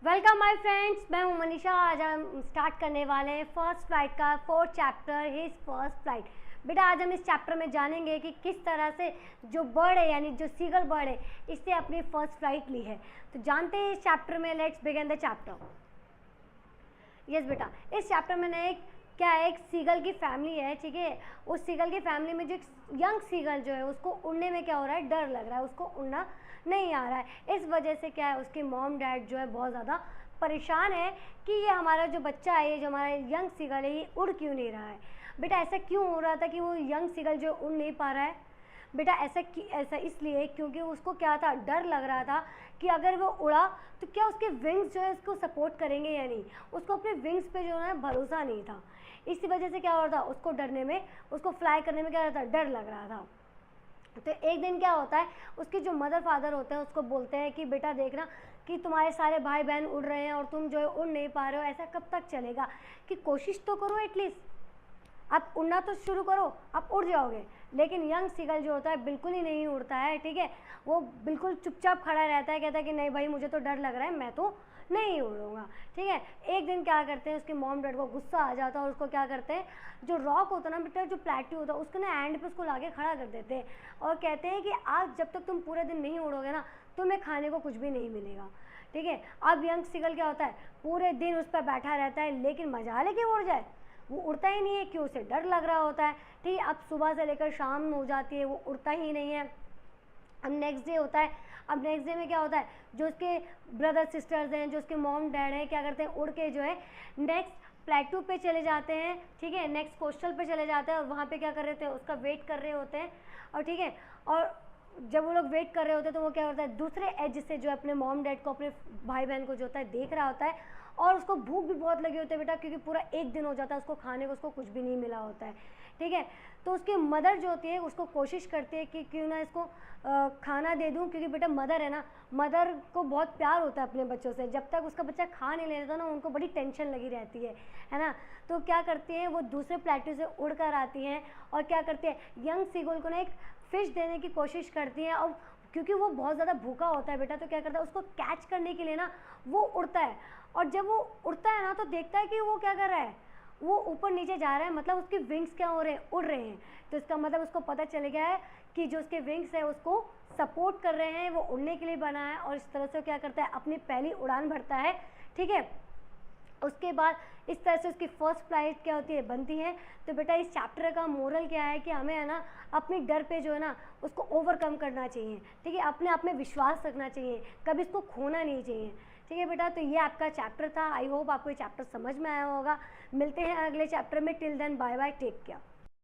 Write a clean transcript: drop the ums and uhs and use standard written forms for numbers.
Welcome my friends, मैं हूं मनीषा। आज हम स्टार्ट करने वाले हैं फर्स्ट फ्लाइट का 4th chapter his first flight. बेटा आज हम इस चैप्टर में जानेंगे कि किस तरह से जो बर्ड है यानी जो सीगल बर्ड है इससे अपनी फर्स्ट फ्लाइट ली है। तो जानते हैं इस चैप्टर में। Let's begin the chapter. Yes बेटा, इस चैप्टर में ना एक सीगल की फैमिली है, ठीक है। उस सीगल की फैमिली में जो एक यंग सीगल जो है उसको उड़ने में क्या हो रहा है, डर लग रहा है, उसको उड़ना नहीं आ रहा है। इस वजह से क्या है, उसके मॉम डैड जो है बहुत ज़्यादा परेशान है कि ये हमारा जो बच्चा है, ये जो हमारा यंग सीगल है, ये उड़ क्यों नहीं रहा है। बेटा ऐसा क्यों हो रहा था कि वो यंग सीगल जो उड़ नहीं पा रहा है। बेटा ऐसा इसलिए क्योंकि उसको क्या था, डर लग रहा था कि अगर वो उड़ा तो क्या उसके विंग्स जो है उसको सपोर्ट करेंगे या नहीं। उसको अपने विंग्स पे जो है भरोसा नहीं था। इसी वजह से क्या हो रहा था, उसको डरने में, उसको फ्लाई करने में क्या रहता, डर लग रहा था। तो एक दिन क्या होता है, उसके जो मदर फादर होते हैं उसको बोलते हैं कि बेटा देखना कि तुम्हारे सारे भाई बहन उड़ रहे हैं और तुम जो है उड़ नहीं पा रहे हो, ऐसा कब तक चलेगा, कि कोशिश तो करो एटलीस्ट, आप उड़ना तो शुरू करो, आप उड़ जाओगे। लेकिन यंग सीगल जो होता है बिल्कुल ही नहीं उड़ता है, ठीक है। वो बिल्कुल चुपचाप खड़ा रहता है, कहता है कि नहीं भाई मुझे तो डर लग रहा है, मैं तो नहीं उड़ूंगा, ठीक है। एक दिन क्या करते हैं, उसके मॉम डैड को गुस्सा आ जाता है और उसको क्या करते हैं, जो रॉक होता है ना बेटा, जो प्लेट्यू होता है उसको ना एंड पे उसको लाके खड़ा कर देते हैं और कहते हैं कि आज जब तक तुम पूरे दिन नहीं उड़ोगे ना, तुम्हें खाने को कुछ भी नहीं मिलेगा, ठीक है। अब यंग सीगल क्या होता है, पूरे दिन उस पर बैठा रहता है, लेकिन मजा लेके उड़ जाए वो उड़ता ही नहीं है, क्यों, उसे डर लग रहा होता है, ठीक है। अब सुबह से लेकर शाम हो जाती है, वो उड़ता ही नहीं है। अब नेक्स्ट डे होता है। अब नेक्स्ट डे में क्या होता है, जो उसके ब्रदर सिस्टर्स हैं, जो उसके मॉम डैड हैं, क्या करते हैं, उड़ के जो है नेक्स्ट प्लेटू पे चले जाते हैं, ठीक है, नेक्स्ट कोस्टल पे चले जाते हैं और वहाँ पे क्या कर रहे थे, उसका वेट कर रहे होते हैं। और ठीक है, और जब वो लोग वेट कर रहे होते हैं तो वो क्या होता है, दूसरे एज से जो अपने मॉम डैड को, अपने भाई बहन को जो होता है देख रहा होता है। और उसको भूख भी बहुत लगी होती है बेटा, क्योंकि पूरा एक दिन हो जाता है उसको खाने को, उसको कुछ भी नहीं मिला होता है, ठीक है। तो उसकी मदर जो होती है उसको कोशिश करती है कि क्यों ना इसको खाना दे दूं, क्योंकि बेटा मदर है ना, मदर को बहुत प्यार होता है अपने बच्चों से। जब तक उसका बच्चा खा नहीं लेता ना, उनको बड़ी टेंशन लगी रहती है ना। तो क्या करती हैं, वो दूसरे प्लेटू से उड़ कर आती हैं और क्या करती है, यंग सीगल को ना एक फ़िश देने की कोशिश करती हैं। और क्योंकि वो बहुत ज़्यादा भूखा होता है बेटा, तो क्या करता है, उसको कैच करने के लिए ना वो उड़ता है। और जब वो उड़ता है ना तो देखता है कि वो क्या कर रहा है, वो ऊपर नीचे जा रहा है, मतलब उसके विंग्स क्या हो रहे हैं, उड़ रहे हैं। तो इसका मतलब उसको पता चल गया है कि जो उसके विंग्स है उसको सपोर्ट कर रहे हैं, वो उड़ने के लिए बना है। और इस तरह से क्या करता है, अपनी पहली उड़ान भरता है, ठीक है। उसके बाद इस तरह से उसकी फर्स्ट फ्लाइट क्या होती है, बनती है। तो बेटा इस चैप्टर का मोरल क्या है कि हमें है ना अपनी डर पे जो है ना उसको ओवरकम करना चाहिए, ठीक है। अपने आप में विश्वास रखना चाहिए, कभी इसको खोना नहीं चाहिए, ठीक है बेटा। तो ये आपका चैप्टर था। आई होप आपको ये चैप्टर समझ में आया होगा। मिलते हैं अगले चैप्टर में। Till then bye bye, take care.